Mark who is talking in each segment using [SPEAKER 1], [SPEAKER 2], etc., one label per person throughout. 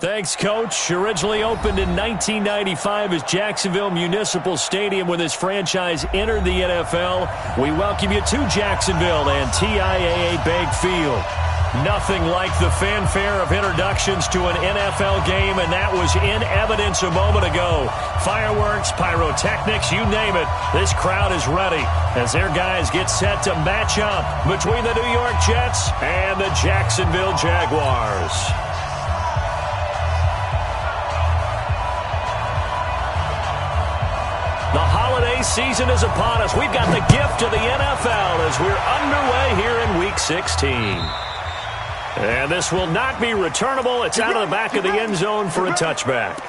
[SPEAKER 1] Thanks, Coach. Originally opened in 1995 as Jacksonville Municipal Stadium when this franchise entered the NFL. We welcome you to Jacksonville and TIAA Bank Field. Nothing like the fanfare of introductions to an NFL game, and that was in evidence a moment ago. Fireworks, pyrotechnics, you name it. This crowd is ready as their guys get set to match up between the New York Jets and the Jacksonville Jaguars. The holiday season is upon us. We've got the gift of the NFL as we're underway here in Week 16. And this will not be returnable. It's out of the back of the end zone for a touchback.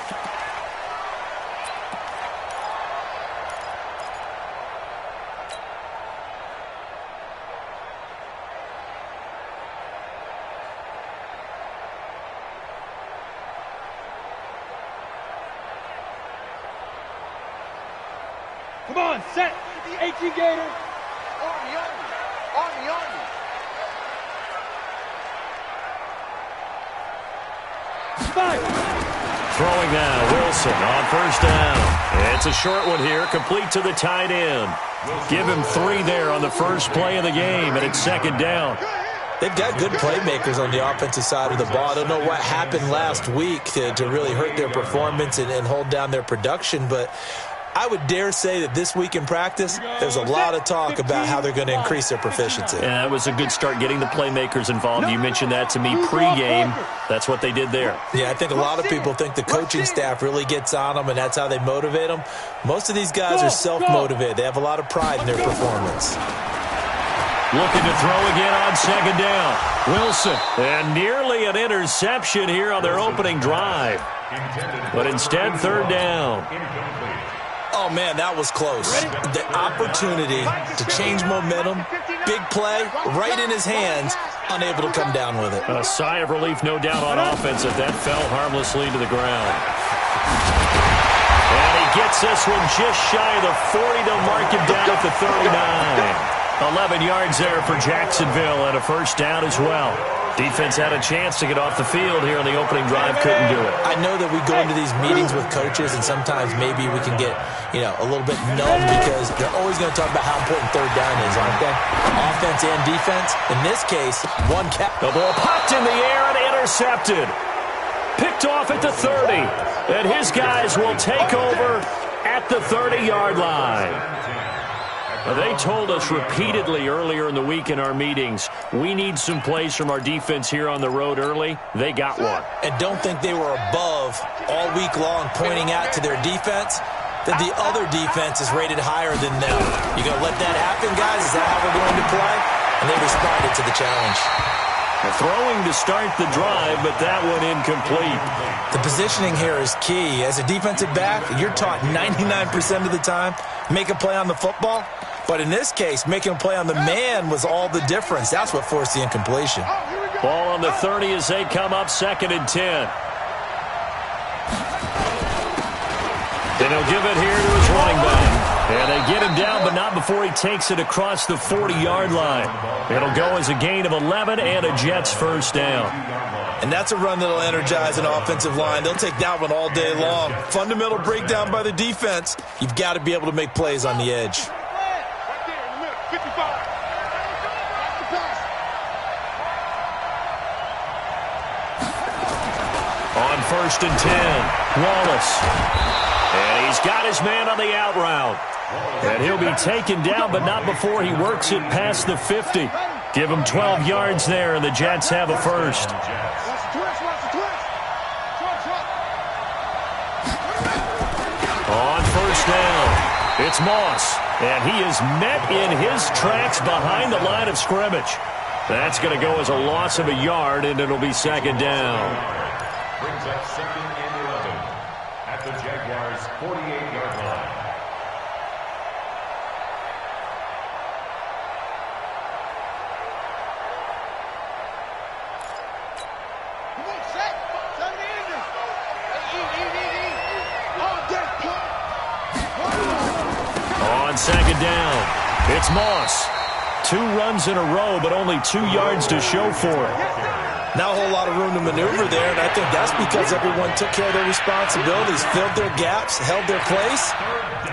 [SPEAKER 2] Come on, set. The 18 Gator.
[SPEAKER 3] Army.
[SPEAKER 2] Five.
[SPEAKER 1] Throwing now, Wilson on first down. It's a short one here, complete to the tight end. Give him 3 there on the first play of the game, and it's second down.
[SPEAKER 4] They've got good playmakers on the offensive side of the ball. I don't know what happened last week to really hurt their performance and hold down their production, but I would dare say that this week in practice, there's a lot of talk about how they're going to increase their proficiency.
[SPEAKER 1] And that was a good start getting the playmakers involved. You mentioned that to me pregame. That's what they did there.
[SPEAKER 4] Yeah, I think a lot of people think the coaching staff really gets on them, and that's how they motivate them. Most of these guys are self-motivated. They have a lot of pride in their performance.
[SPEAKER 1] Looking to throw again on second down. Wilson. And nearly an interception here on their opening drive. But instead, third down.
[SPEAKER 4] Oh, man, that was close. The opportunity to change momentum, big play, right in his hands, unable to come down with it.
[SPEAKER 1] A sigh of relief, no doubt, on offense if that fell harmlessly to the ground. And he gets this one just shy of the 40 to mark him down at the 39. 11 yards there for Jacksonville and a first down as well. Defense had a chance to get off the field here on the opening drive, couldn't do it.
[SPEAKER 4] I know that we go into these meetings with coaches, and sometimes maybe we can get, a little bit numb because they're always going to talk about how important third down is, aren't they? Offense and defense. In this case, one cap.
[SPEAKER 1] The ball popped in the air and intercepted. Picked off at the 30. And his guys will take over at the 30-yard line. They told us repeatedly earlier in the week in our meetings, we need some plays from our defense here on the road early. They got one.
[SPEAKER 4] And don't think they were above all week long pointing out to their defense that the other defense is rated higher than them. You going to let that happen, guys? Is that how we're going to play? And they responded to the challenge.
[SPEAKER 1] Throwing to start the drive, but that one incomplete.
[SPEAKER 4] The positioning here is key. As a defensive back, you're taught 99% of the time, make a play on the football. But in this case, making a play on the man was all the difference. That's what forced the incompletion.
[SPEAKER 1] Ball on the 30 as they come up 2nd and 10. Then he'll give it here to his running back. And they get him down, but not before he takes it across the 40-yard line. It'll go as a gain of 11 and a Jets first down.
[SPEAKER 4] And that's a run that'll energize an offensive line. They'll take that one all day long. Fundamental breakdown by the defense. You've got to be able to make plays on the edge.
[SPEAKER 1] On 1st and 10, Wallace. And he's got his man on the out route. And he'll be taken down, but not before he works it past the 50. Give him 12 yards there, and the Jets have a first. On first down, it's Moss. And he is met in his tracks behind the line of scrimmage. That's going to go as a loss of a yard, and it'll be second down.
[SPEAKER 5] Brings up 2nd and 11 at the Jaguars' 48-yard line.
[SPEAKER 3] Come on, set. Tell me the ending.
[SPEAKER 1] On second down, it's Moss. 2 runs in a row, but only 2 yards to show for it.
[SPEAKER 4] Not a whole lot of room to maneuver there, and I think that's because everyone took care of their responsibilities, filled their gaps, held their place.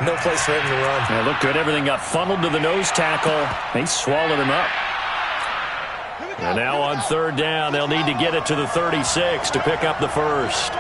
[SPEAKER 4] No place for him to run.
[SPEAKER 1] Yeah, looked good. Everything got funneled to the nose tackle. They swallowed him up. And now on third down, they'll need to get it to the 36 to pick up the first.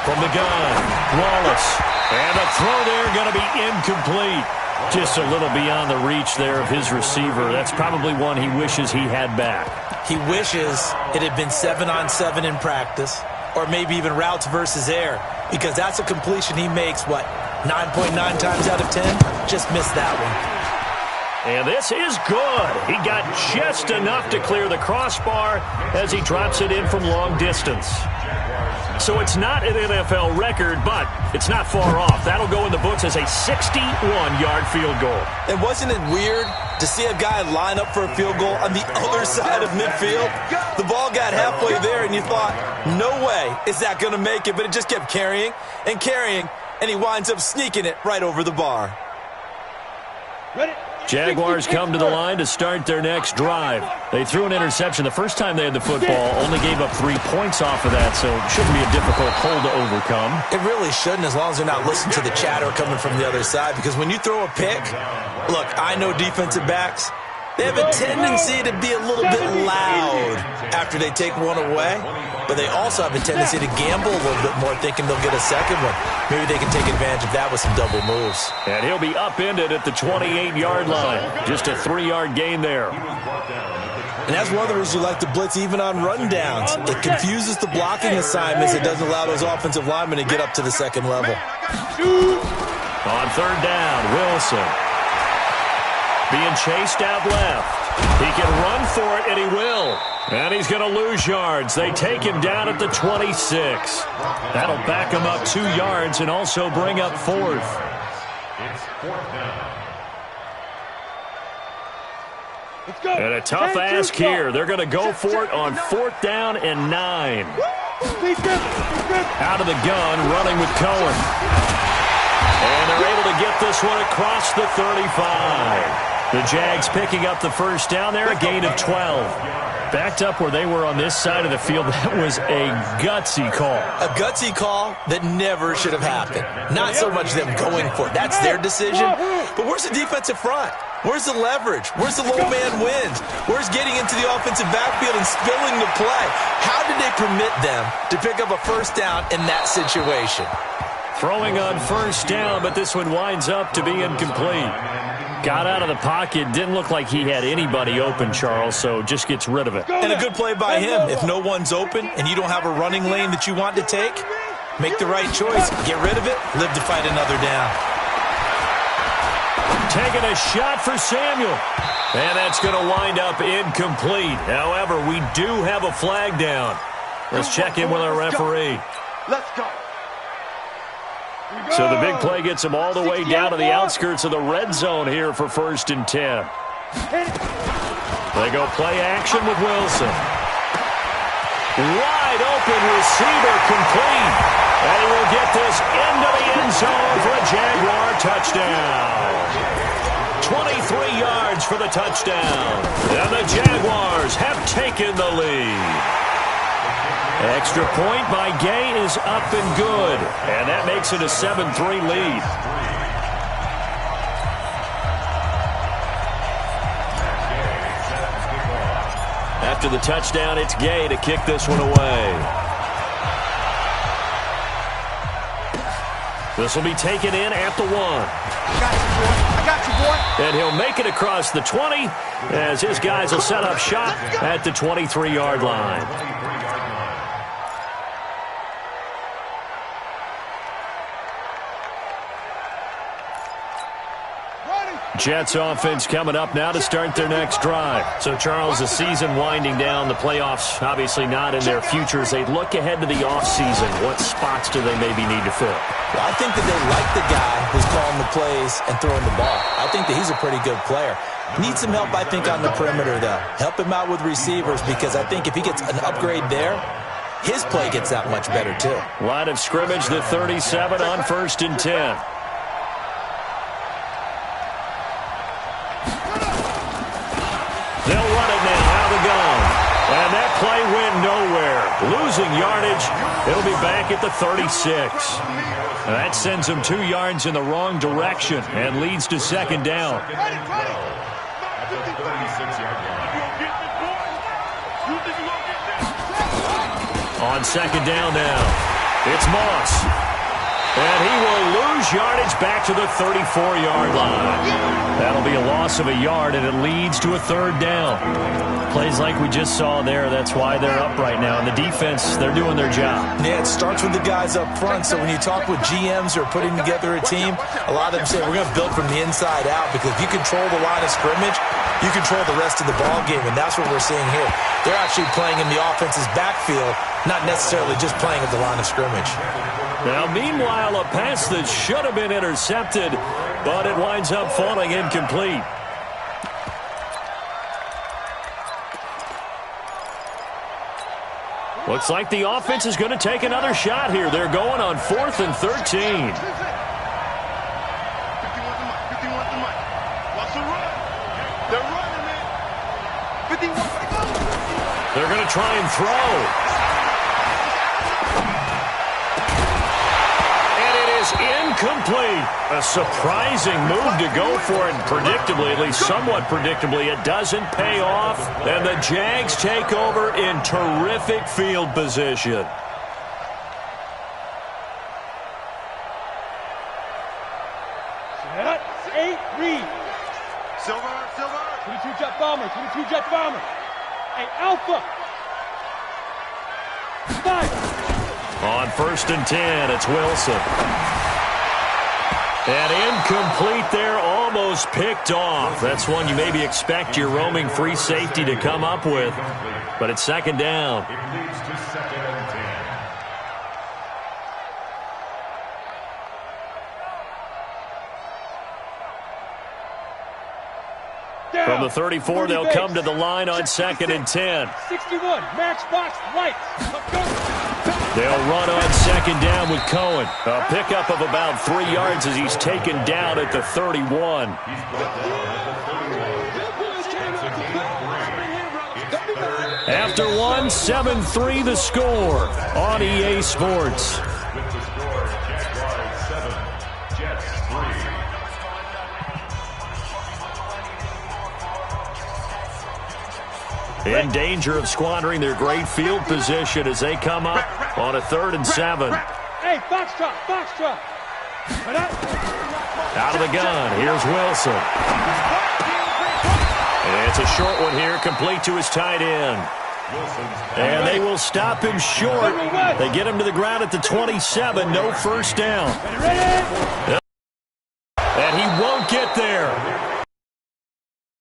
[SPEAKER 1] From the gun, Wallace. And the throw there going to be incomplete. Just a little beyond the reach there of his receiver. That's probably one he wishes he had back.
[SPEAKER 4] He wishes it had been 7-on-7 in practice, or maybe even routes versus air, because that's a completion he makes, 9.9 times out of 10? Just missed that one.
[SPEAKER 1] And this is good. He got just enough to clear the crossbar as he drops it in from long distance. So it's not an NFL record, but it's not far off. That'll go in the books as a 61-yard field goal.
[SPEAKER 4] And wasn't it weird to see a guy line up for a field goal on the other side of midfield? The ball got halfway there, and you thought, no way is that going to make it, but it just kept carrying and carrying, and he winds up sneaking it right over the bar.
[SPEAKER 2] Ready?
[SPEAKER 1] Jaguars come to the line to start their next drive. They threw an interception the first time they had the football, only gave up 3 points off of that, so it shouldn't be a difficult hole to overcome.
[SPEAKER 4] It really shouldn't, as long as they're not listening to the chatter coming from the other side, because when you throw a pick, look, I know defensive backs, they have a tendency to be a little bit loud after they take one away, but they also have a tendency to gamble a little bit more, thinking they'll get a second one. Maybe they can take advantage of that with some double moves.
[SPEAKER 1] And he'll be upended at the 28-yard line. Just a 3-yard gain there.
[SPEAKER 4] And that's one of the reasons you like to blitz even on rundowns. It confuses the blocking assignments. It doesn't allow those offensive linemen to get up to the second level.
[SPEAKER 1] On third down, Wilson. Being chased out left. He can run for it, and he will. And he's going to lose yards. They take him down at the 26. That'll back him up 2 yards and also bring up fourth.
[SPEAKER 5] It's fourth down.
[SPEAKER 2] Let's go.
[SPEAKER 1] And a tough ask here. They're going to go for it on fourth down and 9. Out of the gun, running with Cohen. And they're able to get this one across the 35. The Jags picking up the first down there, a gain of 12. Backed up where they were on this side of the field. That was a gutsy call.
[SPEAKER 4] A gutsy call that never should have happened. Not so much them going for it. That's their decision. But where's the defensive front? Where's the leverage? Where's the low man wins? Where's getting into the offensive backfield and spilling the play? How did they permit them to pick up a first down in that situation?
[SPEAKER 1] Throwing on first down, but this one winds up to be incomplete. Got out of the pocket. Didn't look like he had anybody open, Charles, so just gets rid of it.
[SPEAKER 4] And a good play by him. If no one's open and you don't have a running lane that you want to take, make the right choice. Get rid of it. Live to fight another down.
[SPEAKER 1] Taking a shot for Samuel. And that's going to wind up incomplete. However, we do have a flag down. Let's check in with our referee.
[SPEAKER 3] Let's go.
[SPEAKER 1] So the big play gets them all the way down to the outskirts of the red zone here for 1st and 10. They go play action with Wilson. Wide open receiver complete. And he will get this into the end zone for a Jaguar touchdown. 23 yards for the touchdown. And the Jaguars have taken the lead. Extra point by Gay is up and good. And that makes it a 7-3 lead. After the touchdown, it's Gay to kick this one away. This will be taken in at the 1.
[SPEAKER 3] I got you, boy.
[SPEAKER 1] And he'll make it across the 20 as his guys will set up shop at the 23-yard line. Jets offense coming up now to start their next drive. So, Charles, the season winding down, the playoffs obviously not in their futures. They look ahead to the offseason. What spots do they maybe need to fill?
[SPEAKER 4] Well, I think that they like the guy who's calling the plays and throwing the ball. I think that he's a pretty good player. Needs some help, I think, on the perimeter, though. Help him out with receivers, because I think if he gets an upgrade there, his play gets that much better, too.
[SPEAKER 1] Line of scrimmage, the 37 on 1st and 10. losing yardage. It'll be back at the 36. That sends them 2 yards in the wrong direction and leads to second down.
[SPEAKER 5] At the 36-yard line.
[SPEAKER 1] On second down now, it's Moss. And he will lose yardage back to the 34-yard line. That'll be a loss of a yard, and it leads to a third down. Plays like we just saw there, that's why they're up right now. And the defense, they're doing their job.
[SPEAKER 4] Yeah, it starts with the guys up front. So when you talk with GMs who are putting together a team, a lot of them say, we're going to build from the inside out, because if you control the line of scrimmage, you control the rest of the ball game, and that's what we're seeing here. They're actually playing in the offense's backfield, not necessarily just playing at the line of scrimmage.
[SPEAKER 1] Now, meanwhile, a pass that should have been intercepted, but it winds up falling incomplete. Looks like the offense is going to take another shot here. They're going on 4th and 13. They're going to try and throw. Incomplete. A surprising move to go for it, and predictably, at least somewhat predictably, it doesn't pay off, and the Jags take over in terrific field position.
[SPEAKER 2] Set, 8, read. Silver. 22 jet bomber. Hey, Alpha. 5.
[SPEAKER 1] On 1st and 10, it's Wilson. And incomplete there, almost picked off. That's one you maybe expect your roaming free safety to come up with. But it's second down.
[SPEAKER 5] It leads to 2nd and 10.
[SPEAKER 1] From the 34, they'll come to the line on 2nd and 10.
[SPEAKER 2] 61, matchbox, right.
[SPEAKER 1] They'll run on 2nd down with Cohen. A pickup of about 3 yards as he's taken down at the 31.
[SPEAKER 5] He's brought down at the 31.
[SPEAKER 1] After 7-3 the score on EA Sports.
[SPEAKER 5] With the score, Jaguars 7, Jets 3.
[SPEAKER 1] In danger of squandering their great field position as they come up on a 3rd and 7.
[SPEAKER 2] Hey, Foxtrot.
[SPEAKER 1] Out of the gun, here's Wilson. And it's a short one here, complete to his tight end. And they will stop him short. They get him to the ground at the 27, no first down. And he won't get there.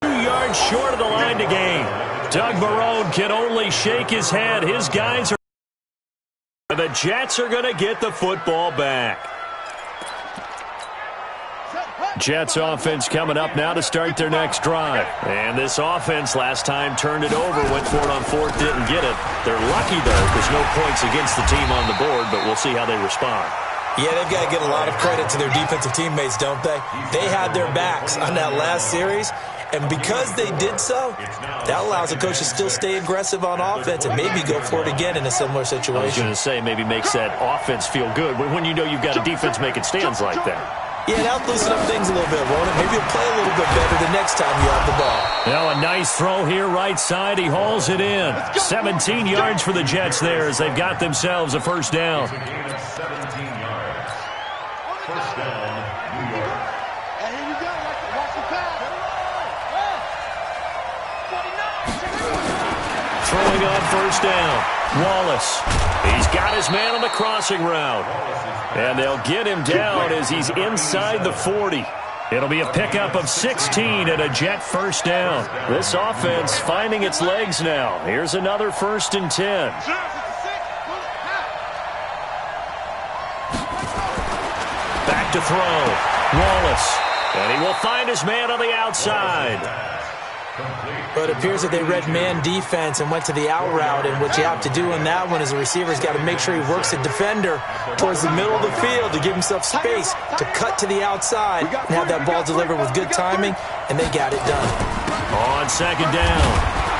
[SPEAKER 1] 2 yards short of the line to gain. Doug Marrone can only shake his head. His guys are... The Jets are going to get the football back. Jets offense coming up now to start their next drive. And this offense last time turned it over, went for it on 4th, didn't get it. They're lucky, though. There's no points against the team on the board, but we'll see how they respond.
[SPEAKER 4] Yeah, they've got to give a lot of credit to their defensive teammates, don't they? They had their backs on that last series. And because they did so, that allows the coach to still stay aggressive on offense and maybe go for it again in a similar situation.
[SPEAKER 1] I was going to say maybe makes that offense feel good when you know you've got a defense making stands like that.
[SPEAKER 4] Yeah, that'll loosen up things a little bit, won't it? Maybe you'll play a little bit better the next time you have the ball.
[SPEAKER 1] Now a nice throw here right side. He hauls it in. 17 yards for the Jets there as they've got themselves a first down.
[SPEAKER 5] It's a gain of 17 yards. First down, New York.
[SPEAKER 3] And here you go. Watch the pass.
[SPEAKER 1] Throwing on first down. Wallace. He's got his man on the crossing route. And they'll get him down as he's inside the 40. It'll be a pickup of 16 and a Jet first down. This offense finding its legs now. Here's another 1st and 10. Back to throw. Wallace. And he will find his man on the outside.
[SPEAKER 4] But it appears that they read man defense and went to the out route, and what you have to do in that one is the receiver's got to make sure he works the defender towards the middle of the field to give himself space to cut to the outside and have that ball delivered with good timing, and they got it done.
[SPEAKER 1] On second down,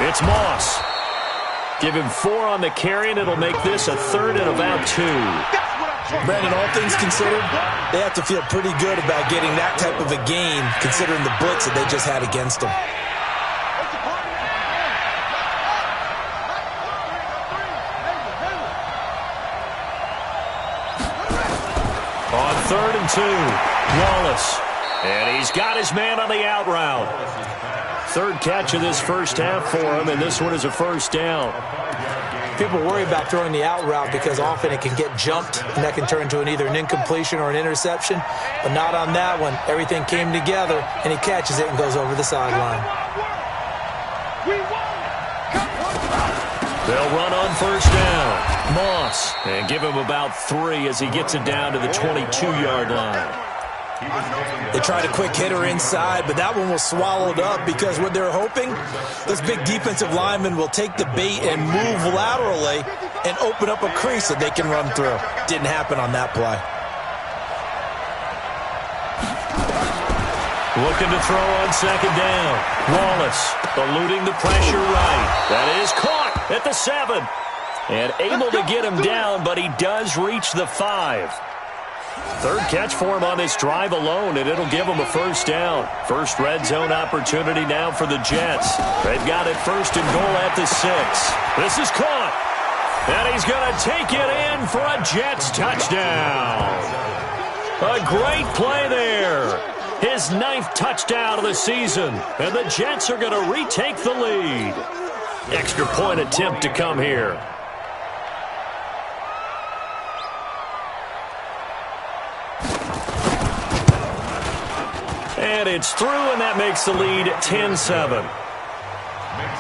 [SPEAKER 1] it's Moss. Give him 4 on the carry, and it'll make this a 3rd and about 2.
[SPEAKER 4] Brandon, all things considered, they have to feel pretty good about getting that type of a gain, considering the blitz that they just had against them.
[SPEAKER 1] On 3rd and 2, Wallace. And he's got his man on the out route. 3rd catch of this first half for him, and this one is a first down.
[SPEAKER 4] People worry about throwing the out route because often it can get jumped, and that can turn into either an incompletion or an interception. But not on that one. Everything came together, and he catches it and goes over the sideline.
[SPEAKER 1] They'll run on first down. Moss, and give him about 3 as he gets it down to the 22-yard line.
[SPEAKER 4] They tried a quick hitter inside, but that one was swallowed up because what they're hoping, this big defensive lineman will take the bait and move laterally and open up a crease that they can run through. Didn't happen on that play.
[SPEAKER 1] Looking to throw on 2nd down. Wallace eluding the pressure right. That is caught at the 7. And able to get him down, but he does reach the 5. 3rd catch for him on this drive alone, and it'll give him a first down. First red zone opportunity now for the Jets. They've got it 1st and goal at the 6. This is caught. And he's going to take it in for a Jets touchdown. A great play there. His 9th touchdown of the season. And the Jets are going to retake the lead. Extra point attempt to come here. And it's through, and that makes the lead 10-7.
[SPEAKER 5] Makes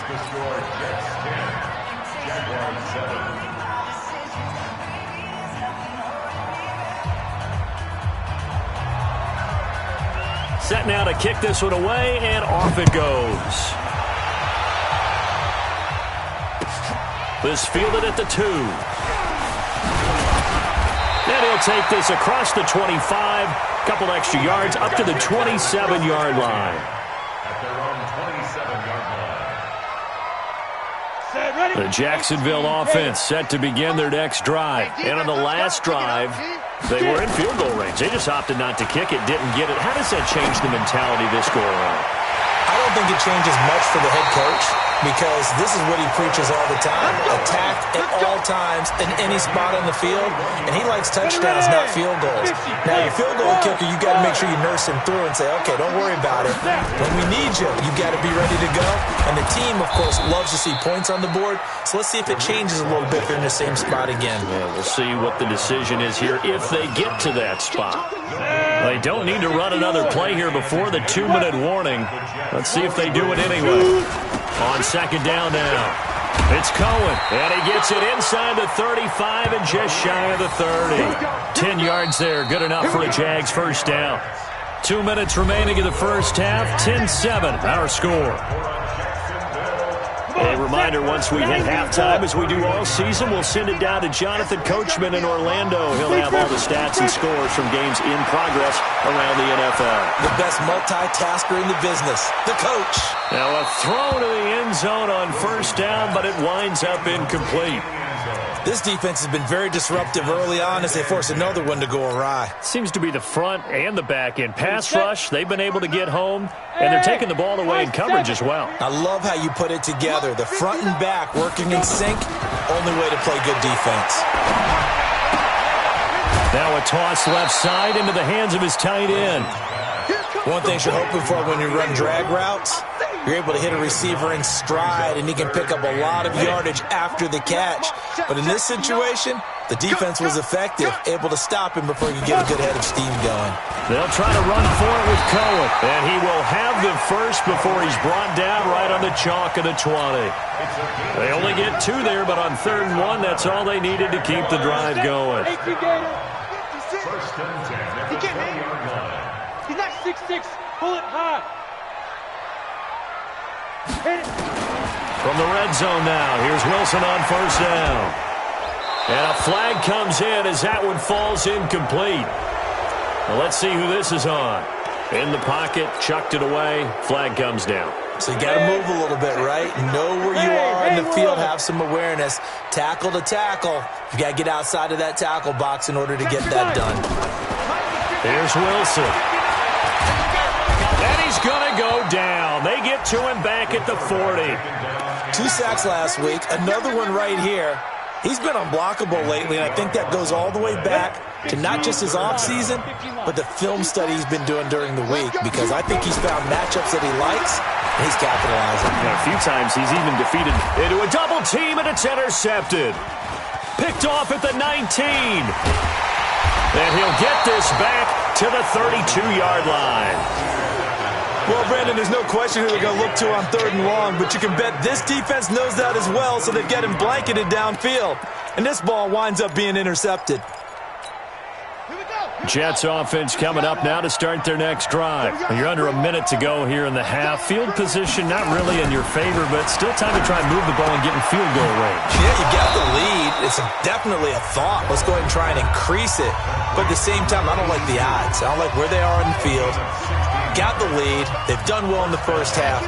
[SPEAKER 5] the score Jets 10, Jaguars 7.
[SPEAKER 1] Set now to kick this one away, and off it goes. This fielded at the 2. And he'll take this across the 25. Couple extra yards up to the 27-yard line.
[SPEAKER 5] At their own 27-yard line.
[SPEAKER 1] The Jacksonville offense set to begin their next drive. And on the last drive, they were in field goal range. They just opted not to kick it, didn't get it. How does that change the mentality this go around?
[SPEAKER 4] I don't think it changes much for the head coach because this is what he preaches all the time. Attack at all times in any spot on the field, and he likes touchdowns, not field goals. Now, your field goal kicker, you got to make sure you nurse him through and say, okay, don't worry about it. When we need you, you got to be ready to go. And the team, of course, loves to see points on the board, so let's see if it changes a little bit if they're in the same spot again.
[SPEAKER 1] Yeah, we'll see what the decision is here if they get to that spot. They don't need to run another play here before the 2-minute warning. Let's see if they do it anyway. On 2nd down now. It's Cohen, and he gets it inside the 35 and just shy of the 30. 10 yards there, good enough for a Jags first down. 2 minutes remaining in the first half, 10-7, our score. A reminder, once we hit halftime, as we do all season, we'll send it down to Jonathan Coachman in Orlando. He'll have all the stats and scores from games in progress around the NFL.
[SPEAKER 4] The best multitasker in the business, the coach.
[SPEAKER 1] Now a throw to the end zone on first down, but it winds up incomplete.
[SPEAKER 4] This defense has been very disruptive early on as they force another one to go awry.
[SPEAKER 1] Seems to be the front and the back end. Pass rush, they've been able to get home, and they're taking the ball away in coverage as well.
[SPEAKER 4] I love how you put it together. The front and back working in sync, only way to play good defense.
[SPEAKER 1] Now a toss left side into the hands of his tight end.
[SPEAKER 4] One thing you're hoping for when you run drag routes, you're able to hit a receiver in stride, and he can pick up a lot of yardage after the catch. But in this situation, the defense was effective, able to stop him before he could get a good head of steam going.
[SPEAKER 1] They'll try to run for it with Cohen, and he will have the first before he's brought down right on the chalk of the 20. They only get 2 there, but on 3rd and 1, that's all they needed to keep the drive going.
[SPEAKER 5] First and 10 at the 20-yard line.
[SPEAKER 2] He's not 6'6", pull it high.
[SPEAKER 1] From the red zone now, here's Wilson on first down. And a flag comes in as that one falls incomplete. Well, let's see who this is on. In the pocket, chucked it away, flag comes down.
[SPEAKER 4] So you got to move a little bit, right? Know where you are in the field, have some awareness. Tackle to tackle. You got to get outside of that tackle box in order to get that done.
[SPEAKER 1] Here's Wilson. And he's going to go down. They get to him back at the 40.
[SPEAKER 4] 2 sacks last week, another one right here. He's been unblockable lately, and I think that goes all the way back to not just his offseason, but the film study he's been doing during the week, because I think he's found matchups that he likes, and he's capitalizing.
[SPEAKER 1] And a few times he's even defeated into a double team, and it's intercepted. Picked off at the 19. And he'll get this back to the 32-yard line.
[SPEAKER 4] Well, Brandon, there's no question who they're going to look to on 3rd and long, but you can bet this defense knows that as well, so they've got him blanketed downfield. And this ball winds up being intercepted.
[SPEAKER 1] Jets offense coming up now to start their next drive. You're under a minute to go here in the half. Field position not really in your favor, but still time to try and move the ball and get in field goal range.
[SPEAKER 4] Yeah, you got the lead. It's definitely a thought. Let's go ahead and try and increase it. But at the same time, I don't like the odds. I don't like where they are in the field. Got the lead. They've done well in the first half.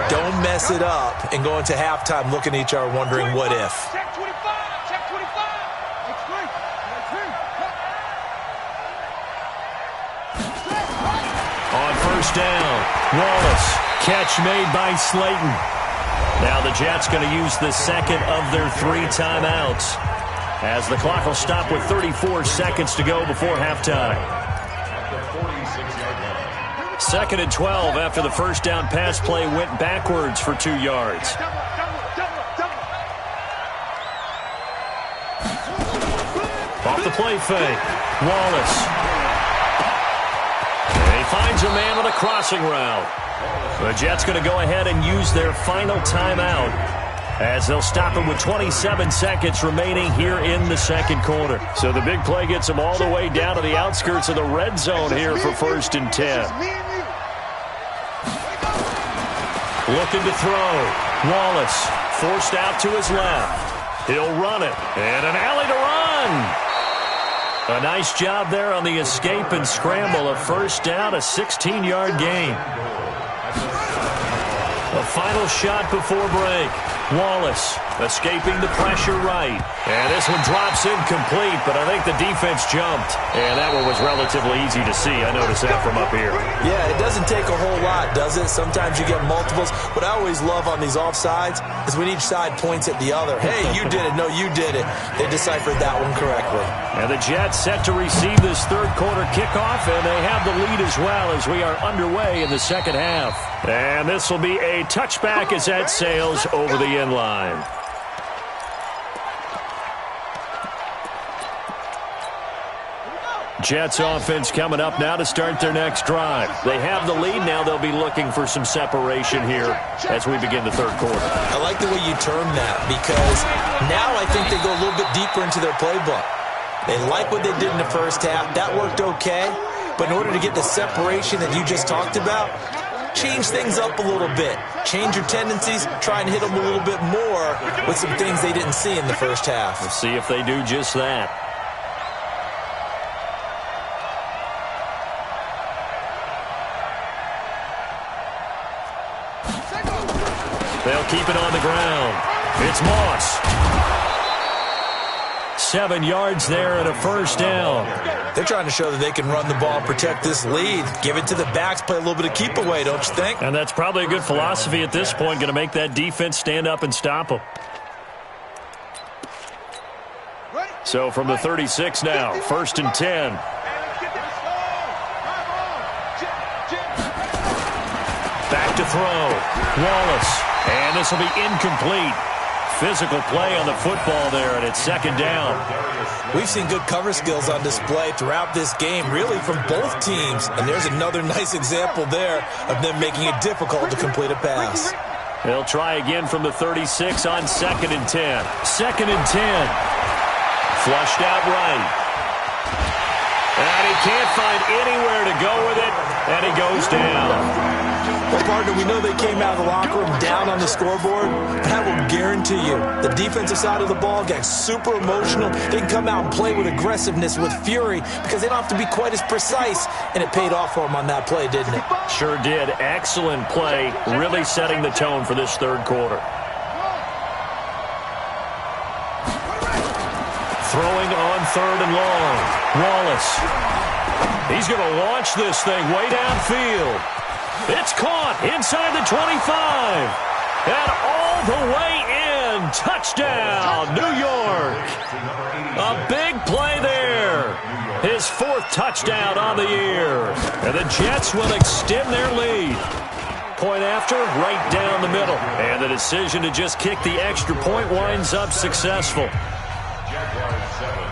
[SPEAKER 4] Don't mess it up and go into halftime looking at each other wondering what if.
[SPEAKER 3] Check 25. Check 25.
[SPEAKER 1] On first down, Wallace. Catch made by Slayton. Now the Jets going to use the second of their 3 timeouts, as the clock will stop with 34 seconds to go before halftime. 2nd and 12 after the first down pass play went backwards for 2 yards. Off the play fake, Wallace. And he finds a man on a crossing route. The Jets going to go ahead and use their final timeout, as they'll stop him with 27 seconds remaining here in the second quarter. So the big play gets them all the way down to the outskirts of the red zone here for 1st and 10. Looking to throw. Wallace forced out to his left. He'll run it. And an alley to run. A nice job there on the escape and scramble. A first down, a 16-yard gain. A final shot before break. Wallace escaping the pressure right. And this one drops incomplete, but I think the defense jumped. And that one was relatively easy to see. I noticed that from up here.
[SPEAKER 4] Yeah, it doesn't take a whole lot, does it? Sometimes you get multiples. What I always love on these offsides is when each side points at the other. Hey, you did it. No, you did it. They deciphered that one correctly.
[SPEAKER 1] And the Jets set to receive this third quarter kickoff, and they have the lead as well as we are underway in the second half. And this will be a touchback as that sails over the end line. Jets offense coming up now to start their next drive. They have the lead. Now they'll be looking for some separation here as we begin the third quarter.
[SPEAKER 4] I like the way you term that, because now I think they go a little bit deeper into their playbook. They like what they did in the first half. That worked okay. But in order to get the separation that you just talked about, change things up a little bit. Change your tendencies. Try and hit them a little bit more with some things they didn't see in the first half.
[SPEAKER 1] We'll see if they do just that. They'll keep it on the ground. It's Moss. 7 yards there and a first down.
[SPEAKER 4] They're trying to show that they can run the ball and protect this lead. Give it to the backs, play a little bit of keep away, don't you think?
[SPEAKER 1] And that's probably a good philosophy at this point. Going to make that defense stand up and stop them. So from the 36 now, 1st and 10. Back to throw. Wallace. And this will be incomplete. Physical play on the football there, and it's 2nd down.
[SPEAKER 4] We've seen good cover skills on display throughout this game, really from both teams. And there's another nice example there of them making it difficult to complete a pass.
[SPEAKER 1] They'll try again from the 36 on 2nd and 10. 2nd and 10. Flushed out right. And he can't find anywhere to go with it. And he goes down.
[SPEAKER 4] Well, partner, we know they came out of the locker room down on the scoreboard, but I will guarantee you the defensive side of the ball got super emotional. They can come out and play with aggressiveness, with fury, because they don't have to be quite as precise, and it paid off for them on that play, didn't it?
[SPEAKER 1] Sure did. Excellent play, really setting the tone for this third quarter. Throwing on third and long. Wallace. He's going to launch this thing way downfield. It's caught inside the 25. And all the way in. Touchdown, New York. A big play there. His fourth touchdown on the year. And the Jets will extend their lead. Point after, right down the middle. And the decision to just kick the extra point winds up successful.
[SPEAKER 5] Jaguars 7.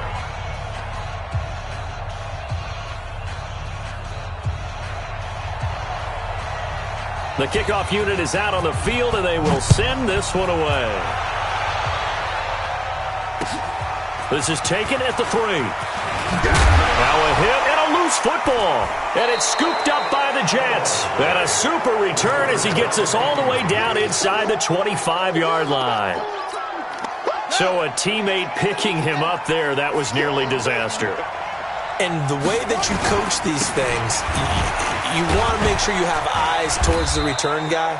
[SPEAKER 1] The kickoff unit is out on the field, and they will send this one away. This is taken at the 3. Now a hit and a loose football. And it's scooped up by the Jets. And a super return as he gets us all the way down inside the 25-yard line. So a teammate picking him up there, that was nearly disaster.
[SPEAKER 4] And the way that you coach these things, you want to make sure you have eyes towards the return guy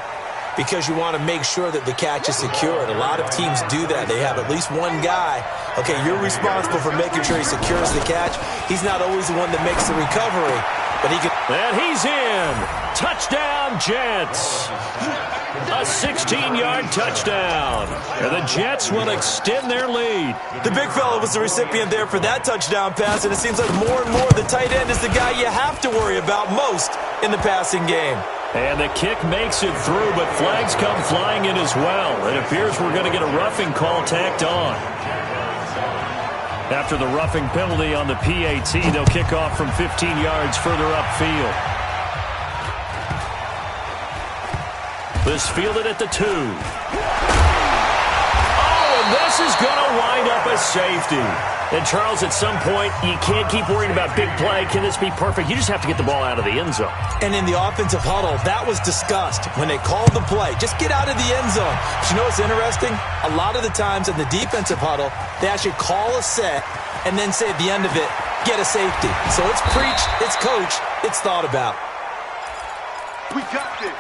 [SPEAKER 4] because you want to make sure that the catch is secured. A lot of teams do that. They have at least one guy. Okay, you're responsible for making sure he secures the catch. He's not always the one that makes the recovery, but he can.
[SPEAKER 1] And he's in. Touchdown, Jets. A 16-yard touchdown. And the Jets will extend their lead.
[SPEAKER 4] The big fella was the recipient there for that touchdown pass, and it seems like more and more the tight end is the guy you have to worry about most in the passing game.
[SPEAKER 1] And the kick makes it through, but flags come flying in as well. It appears we're going to get a roughing call tacked on. After the roughing penalty on the PAT, they'll kick off from 15 yards further upfield. This fielded at the 2. Oh, and this is going to wind up a safety. And, Charles, at some point, you can't keep worrying about big play. Can this be perfect? You just have to get the ball out of the end zone.
[SPEAKER 4] And in the offensive huddle, that was discussed when they called the play. Just get out of the end zone. But you know what's interesting? A lot of the times in the defensive huddle, they actually call a set and then say at the end of it, get a safety. So it's preached, it's coached, it's thought about.
[SPEAKER 3] We got this.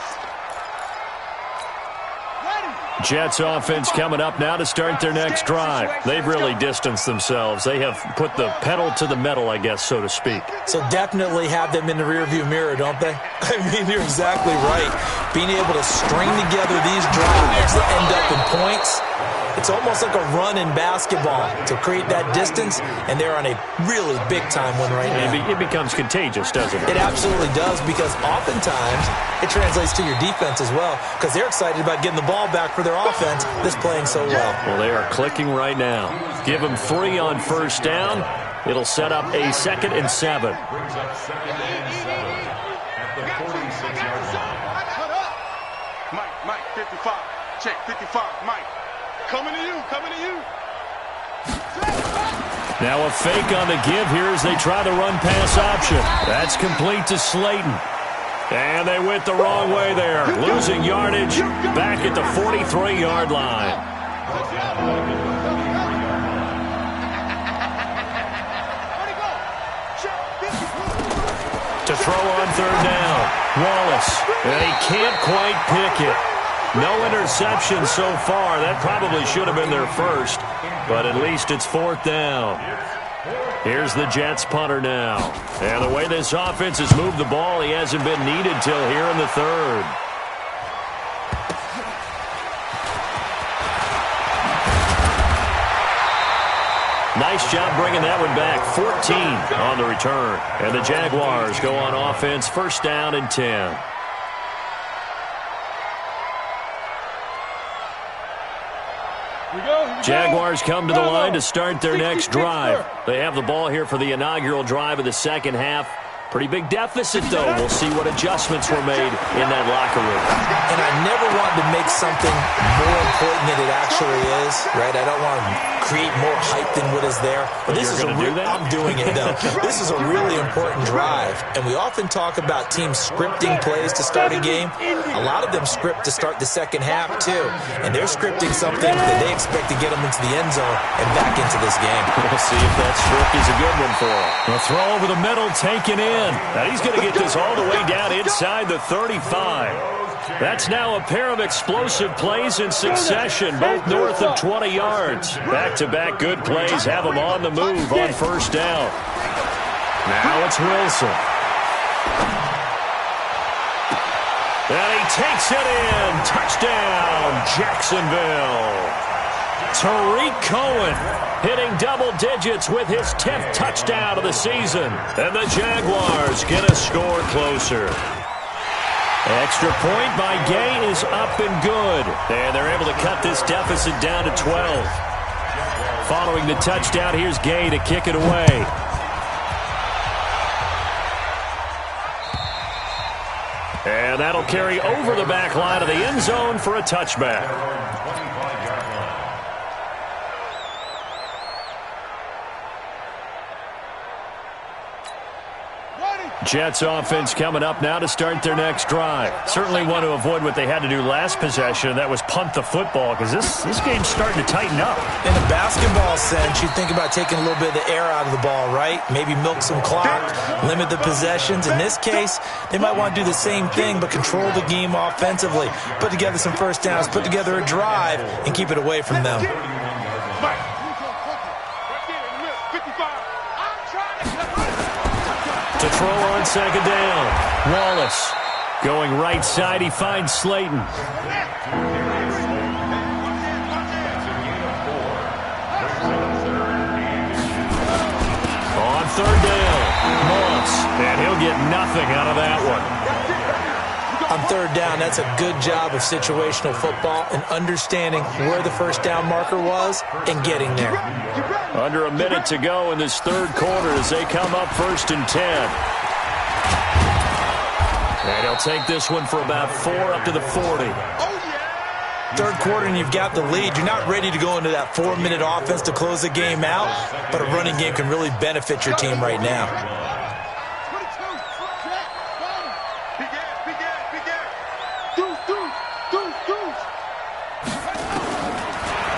[SPEAKER 1] Jets offense coming up now to start their next drive. They've really distanced themselves. They have put the pedal to the metal, I guess, so to speak.
[SPEAKER 4] So definitely have them in the rearview mirror, don't they? I mean, you're exactly right. Being able to string together these drives that end up in points, it's almost like a run in basketball to create that distance, and they're on a really big-time one right now.
[SPEAKER 1] It becomes contagious, doesn't it?
[SPEAKER 4] It absolutely does, because oftentimes it translates to your defense as well, because they're excited about getting the ball back for their offense that's playing so well.
[SPEAKER 1] Well, they are clicking right now. Give them 3 on first down. It'll set up a 2nd and 7.
[SPEAKER 5] Brings up 2nd and 7 at the 46-yard line.
[SPEAKER 3] Mike, 55. Check, 55, Mike. Coming to you.
[SPEAKER 1] Now a fake on the give here as they try the run-pass option. That's complete to Slayton. And they went the wrong way there, losing yardage back at the 43-yard line. To throw on third down, Wallace, and he can't quite pick it. No interception so far. That probably should have been their first, but at least it's 4th down. Here's the Jets punter now. And the way this offense has moved the ball, he hasn't been needed till here in the 3rd. Nice job bringing that one back. 14 on the return. And the Jaguars go on offense, 1st down and 10. Jaguars come to the line to start their next drive. They have the ball here for the inaugural drive of the second half. Pretty big deficit, though. We'll see what adjustments were made in that locker room.
[SPEAKER 4] And I never wanted to make something more important than it actually is, right? I don't want to create more hype than what is there. But this is I'm doing it, though. This is a really important drive. And we often talk about teams scripting plays to start a game. A lot of them script to start the second half, too. And they're scripting something that they expect to get them into the end zone and back into this game.
[SPEAKER 1] We'll see if that script is a good one for them. The throw over the middle, taken in. Now he's going to get this all the way down inside the 35. That's now a pair of explosive plays in succession, both north of 20 yards. Back-to-back good plays have him on the move on first down. Now it's Wilson. And he takes it in. Touchdown, Jacksonville. Tariq Cohen hitting double digits with his 10th touchdown of the season. And the Jaguars get a score closer. Extra point by Gay is up and good. And they're able to cut this deficit down to 12. Following the touchdown, here's Gay to kick it away. And that'll carry over the back line of the end zone for a touchback. Jets offense coming up now to start their next drive. Certainly want to avoid what they had to do last possession. That was punt the football, because this game's starting to tighten up.
[SPEAKER 4] In a basketball sense, you think about taking a little bit of the air out of the ball, right? Maybe milk some clock, limit the possessions. In this case, they might want to do the same thing, but control the game offensively. Put together some first downs, put together a drive, and keep it away from them.
[SPEAKER 1] To throw on second down. Wallace going right side. He finds Slayton. On third down, Moss. And he'll get nothing out of that one.
[SPEAKER 4] On third down, that's a good job of situational football and understanding where the first down marker was and getting there.
[SPEAKER 1] Under a minute to go in this third quarter as they come up 1st and 10. And he'll take this one for about 4 up to the 40.
[SPEAKER 4] Third quarter and you've got the lead. You're not ready to go into that 4-minute offense to close the game out, but a running game can really benefit your team right now.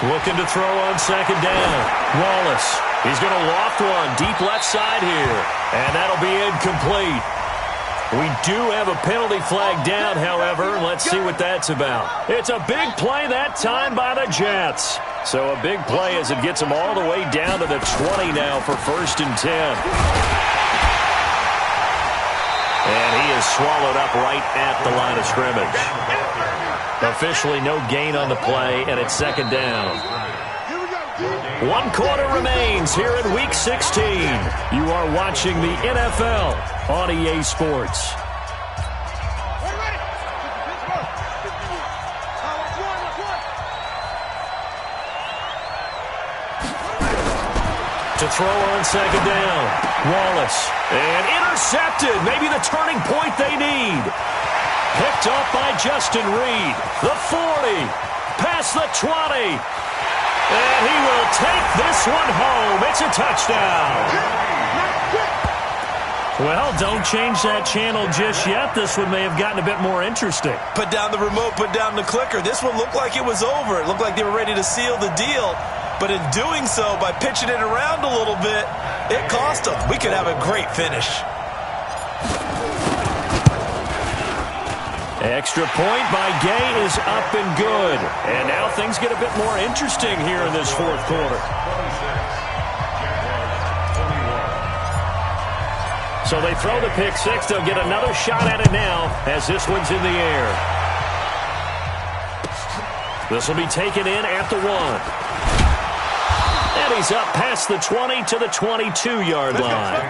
[SPEAKER 1] Looking to throw on second down. Wallace. He's going to loft one deep left side here. And that'll be incomplete. We do have a penalty flag down, however. Let's see what that's about. It's a big play that time by the Jets. So a big play as it gets them all the way down to the 20 now for 1st and 10. And he is swallowed up right at the line of scrimmage. Officially no gain on the play, and it's second down. 1 quarter remains here in Week 16. You are watching the NFL on EA Sports. To throw on second down, Wallace. And intercepted, maybe the turning point they need. Picked up by Justin Reed. The 40, past the 20. And he will take this one home. It's a touchdown. Well, don't change that channel just yet. This one may have gotten a bit more interesting.
[SPEAKER 4] Put down the remote, put down the clicker. This one looked like it was over. It looked like they were ready to seal the deal. But in doing so, by pitching it around a little bit, it cost them. We could have a great finish.
[SPEAKER 1] Extra point by Gay is up and good. And now things get a bit more interesting here in this fourth quarter. So they throw the pick six. They'll get another shot at it now as this one's in the air. This will be taken in at the 1. And he's up past the 20 to the 22-yard line.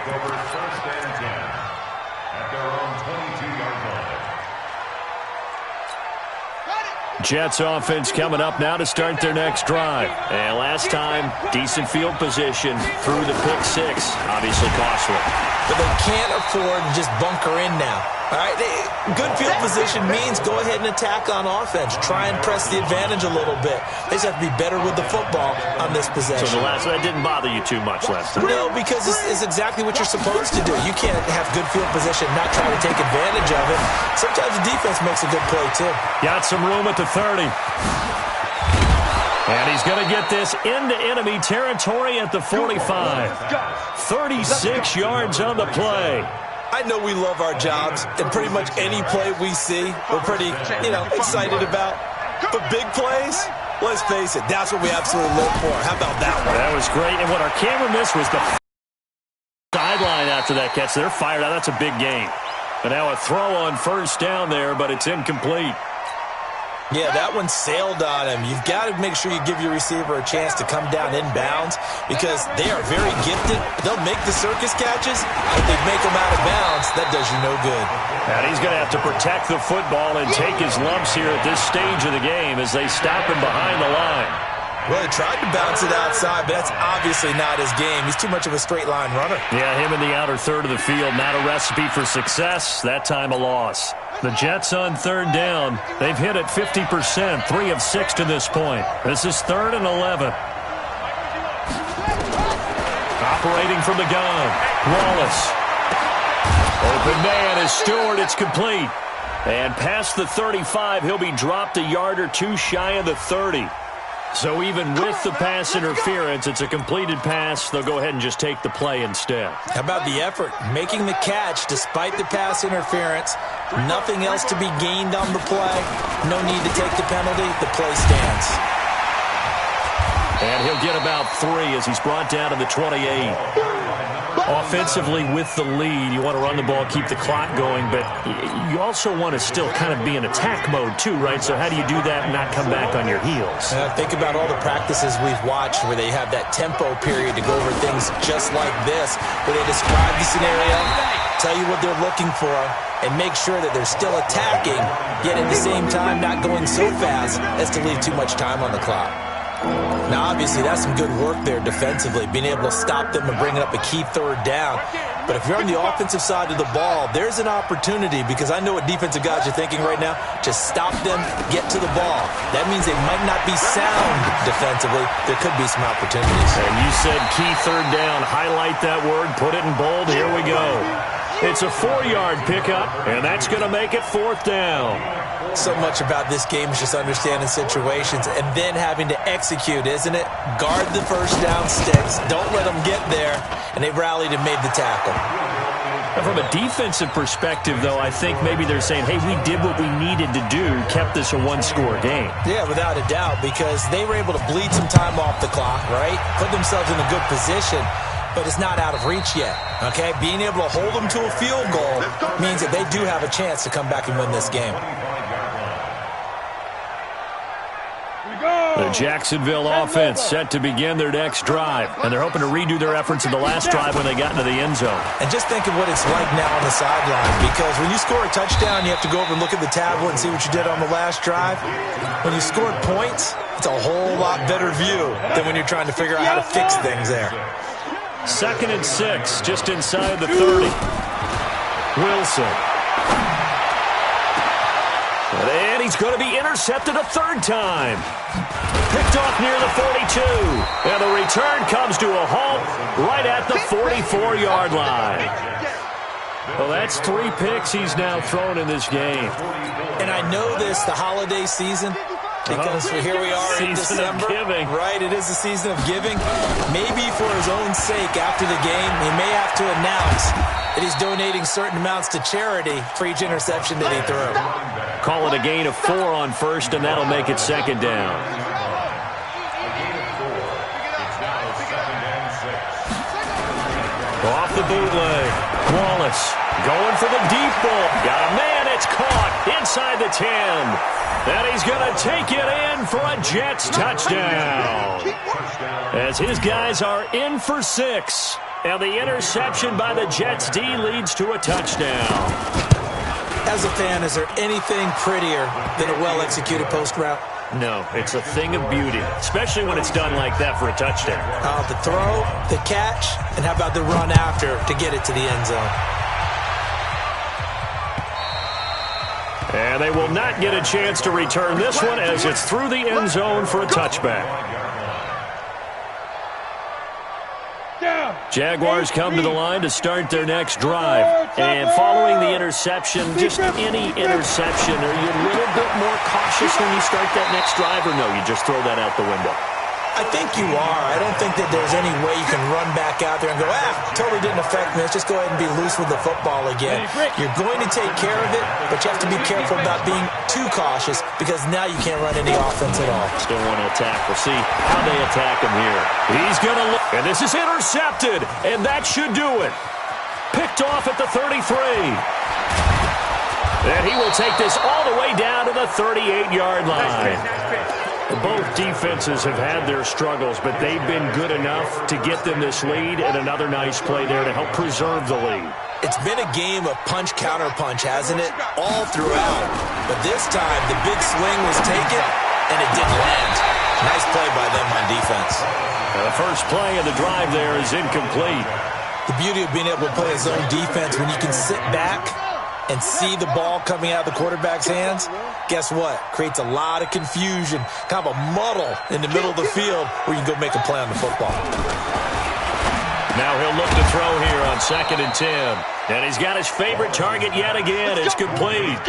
[SPEAKER 1] Jets offense coming up now to start their next drive. And last time, decent field position through the pick six. Obviously costly.
[SPEAKER 4] But they can't afford to just bunker in now. All right, good field position means go ahead and attack on offense. Try and press the advantage a little bit. They just have to be better with the football on this possession.
[SPEAKER 1] So that didn't bother you too much last time?
[SPEAKER 4] No, because it's exactly what you're supposed to do. You can't have good field position and not try to take advantage of it. Sometimes the defense makes a good play, too.
[SPEAKER 1] Got some room at the 30. And he's going to get this into enemy territory at the 45. 36 yards on the play.
[SPEAKER 4] I know we love our jobs, and pretty much any play we see, we're pretty, excited about. But big plays, let's face it, that's what we absolutely live for. How about that one?
[SPEAKER 1] That was great. And what our camera missed was the sideline after that catch. They're fired out. That's a big gain. And now a throw on first down there, but it's incomplete.
[SPEAKER 4] Yeah, that one sailed on him. You've got to make sure you give your receiver a chance to come down inbounds because they are very gifted. They'll make the circus catches, but they make them out of bounds. That does you no good.
[SPEAKER 1] And he's going to have to protect the football and take his lumps here at this stage of the game as they stop him behind the line.
[SPEAKER 4] Well, he tried to bounce it outside, but that's obviously not his game. He's too much of a straight-line runner.
[SPEAKER 1] Yeah, him in the outer third of the field, not a recipe for success. That time a loss. The Jets on third down. They've hit it 50%, 3 of 6 to this point. This is 3rd and 11. Operating from the gun, Wallace. Open man is Stewart. It's complete. And past the 35, he'll be dropped a yard or two shy of the 30. So even with the pass interference, it's a completed pass. They'll go ahead and just take the play instead.
[SPEAKER 4] How about the effort? Making the catch despite the pass interference. Nothing else to be gained on the play. No need to take the penalty. The play stands.
[SPEAKER 1] And he'll get about 3 as he's brought down to the 28. Offensively with the lead, you want to run the ball, keep the clock going, but you also want to still kind of be in attack mode too, right? So how do you do that and not come back on your heels?
[SPEAKER 4] Think about all the practices we've watched where they have that tempo period to go over things just like this, where they describe the scenario, tell you what they're looking for, and make sure that they're still attacking, yet at the same time not going so fast as to leave too much time on the clock. Now, obviously, that's some good work there defensively, being able to stop them and bringing up a key third down. But if you're on the offensive side of the ball, there's an opportunity because I know what defensive guys are thinking right now. Just stop them, get to the ball. That means they might not be sound defensively. There could be some opportunities.
[SPEAKER 1] And you said key third down. Highlight that word. Put it in bold. Here we go. It's a 4-yard pickup, and that's going to make it 4th down.
[SPEAKER 4] So much about this game is just understanding situations and then having to execute, isn't it? Guard the first down sticks. Don't let them get there. And they rallied and made the tackle.
[SPEAKER 1] And from a defensive perspective, though, I think maybe they're saying, hey, we did what we needed to do, kept this a one-score game.
[SPEAKER 4] Yeah, without a doubt, because they were able to bleed some time off the clock, right? Put themselves in a good position. But it's not out of reach yet, okay? Being able to hold them to a field goal means that they do have a chance to come back and win this game.
[SPEAKER 1] The Jacksonville offense set to begin their next drive, and they're hoping to redo their efforts in the last drive when they got into the end zone.
[SPEAKER 4] And just think of what it's like now on the sideline, because when you score a touchdown, you have to go over and look at the tablet and see what you did on the last drive. When you scored points, it's a whole lot better view than when you're trying to figure out how to fix things there.
[SPEAKER 1] 2nd and 6, just inside the 30. Wilson. And he's going to be intercepted a 3rd time. Picked off near the 42. And the return comes to a halt right at the 44-yard line. Well, that's 3 picks he's now thrown in this game.
[SPEAKER 4] And I know this, the holiday season, because here we are in December, right? It is the season of giving. Maybe for his own sake, after the game, he may have to announce that he's donating certain amounts to charity for each interception that he threw.
[SPEAKER 1] Call it a gain of 4 on first, and that'll make it 2nd down. Off the bootleg, Wallace going for the deep ball. Got a man, it's caught inside the 10. And he's going to take it in for a Jets touchdown. As his guys are in for 6. And the interception by the Jets D leads to a touchdown.
[SPEAKER 4] As a fan, is there anything prettier than a well-executed post route?
[SPEAKER 1] No, it's a thing of beauty, especially when it's done like that for a touchdown.
[SPEAKER 4] The throw, the catch, and how about the run after to get it to the end zone?
[SPEAKER 1] And they will not get a chance to return this one as it's through the end zone for a touchback. Jaguars come to the line to start their next drive. And following the interception, just any interception, are you a little bit more cautious when you start that next drive, or no, you just throw that out the window?
[SPEAKER 4] I think you are. I don't think that there's any way you can run back out there and go, totally didn't affect me. Let's just go ahead and be loose with the football again. You're going to take care of it, but you have to be careful about being too cautious because now you can't run any offense at all.
[SPEAKER 1] Still want to attack. We'll see how they attack him here. He's going to look, and this is intercepted, and that should do it. Picked off at the 33. And he will take this all the way down to the 38-yard line. Both defenses have had their struggles, but they've been good enough to get them this lead, and another nice play there to help preserve the lead.
[SPEAKER 4] It's been a game of punch-counter-punch, hasn't it? All throughout. But this time, the big swing was taken, and it didn't land. Nice play by them on defense.
[SPEAKER 1] The first play of the drive there is incomplete.
[SPEAKER 4] The beauty of being able to play a zone defense when you can sit back and see the ball coming out of the quarterback's hands, guess what? Creates a lot of confusion, kind of a muddle in the middle of the field where you can go make a play on the football.
[SPEAKER 1] Now he'll look to throw here on 2nd and 10. And he's got his favorite target yet again. It's complete.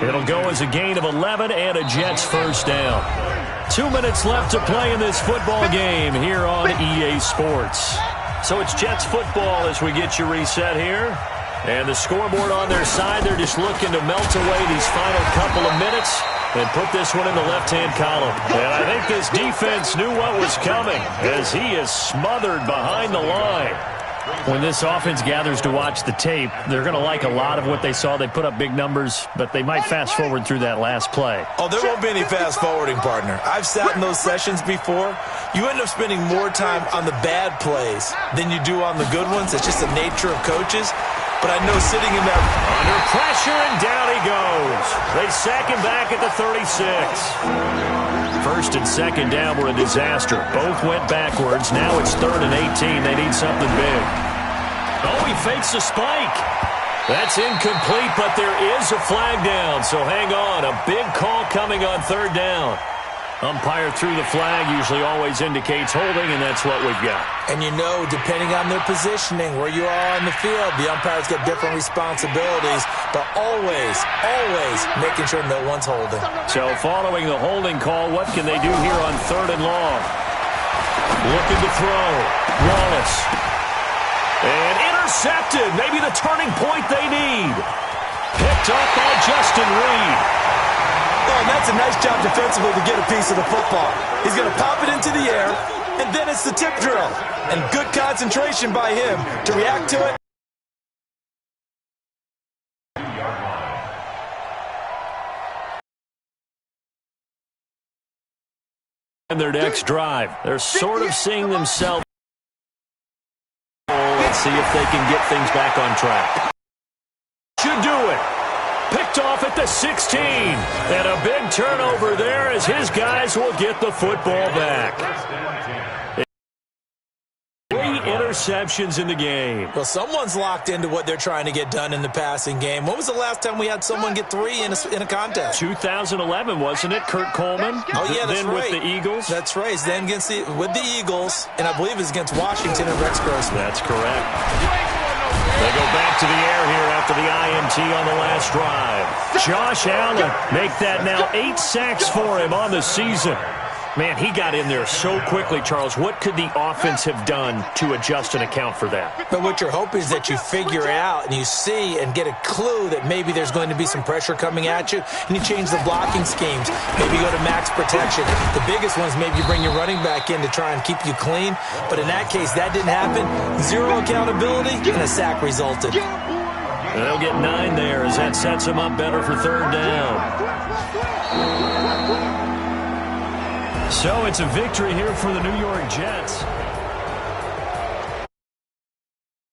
[SPEAKER 1] It'll go as a gain of 11 and a Jets first down. 2 minutes left to play in this football game here on EA Sports. So it's Jets football as we get you reset here. And the scoreboard on their side, they're just looking to melt away these final couple of minutes and put this one in the left-hand column. And I think this defense knew what was coming as he is smothered behind the line. When this offense gathers to watch the tape, they're going to like a lot of what they saw. They put up big numbers, but they might fast-forward through that last play.
[SPEAKER 4] Oh, there won't be any fast-forwarding, partner. I've sat in those sessions before. You end up spending more time on the bad plays than you do on the good ones. It's just the nature of coaches. But I know sitting in that
[SPEAKER 1] under pressure, and down he goes. They sack him back at the 36. First and second down were a disaster. Both went backwards. Now it's 3rd and 18. They need something big. Oh, he fakes a spike. That's incomplete, but there is a flag down. So hang on. A big call coming on 3rd down. Umpire threw the flag, usually always indicates holding, and that's what we've got.
[SPEAKER 4] And you know, depending on their positioning, where you are on the field, the umpires get different responsibilities, but always making sure no one's holding.
[SPEAKER 1] So following the holding call, what can they do here on 3rd and long? Looking to throw. Wallace. And intercepted. Maybe the turning point they need. Picked up by Justin Reed.
[SPEAKER 4] Oh, and that's a nice job defensively to get a piece of the football. He's going to pop it into the air, and then it's the tip drill. And good concentration by him to react to it.
[SPEAKER 1] And their next drive, they're sort of seeing themselves. Let's see if they can get things back on track. Should do it. Picked off at the 16. And a big turnover there as his guys will get the football back. 3 interceptions in the game.
[SPEAKER 4] Well, someone's locked into what they're trying to get done in the passing game. When was the last time we had someone get 3 in a contest?
[SPEAKER 1] 2011, wasn't it? Kurt Coleman?
[SPEAKER 4] Oh, yeah, that's
[SPEAKER 1] then
[SPEAKER 4] right.
[SPEAKER 1] With the Eagles?
[SPEAKER 4] That's right. Then with the Eagles, and I believe it's against Washington and Rex Grossman.
[SPEAKER 1] That's correct. They go back to the air here after the INT on the last drive. Josh Allen make that now 8 sacks for him on the season. Man, he got in there so quickly, Charles. What could the offense have done to adjust and account for that?
[SPEAKER 4] But what you're hoping is that you figure out and you see and get a clue that maybe there's going to be some pressure coming at you, and you change the blocking schemes. Maybe go to max protection. The biggest ones, maybe you bring your running back in to try and keep you clean. But in that case, that didn't happen. 0 accountability, and a sack resulted.
[SPEAKER 1] They'll get 9 there as that sets them up better for 3rd down. So it's a victory here for the New York Jets.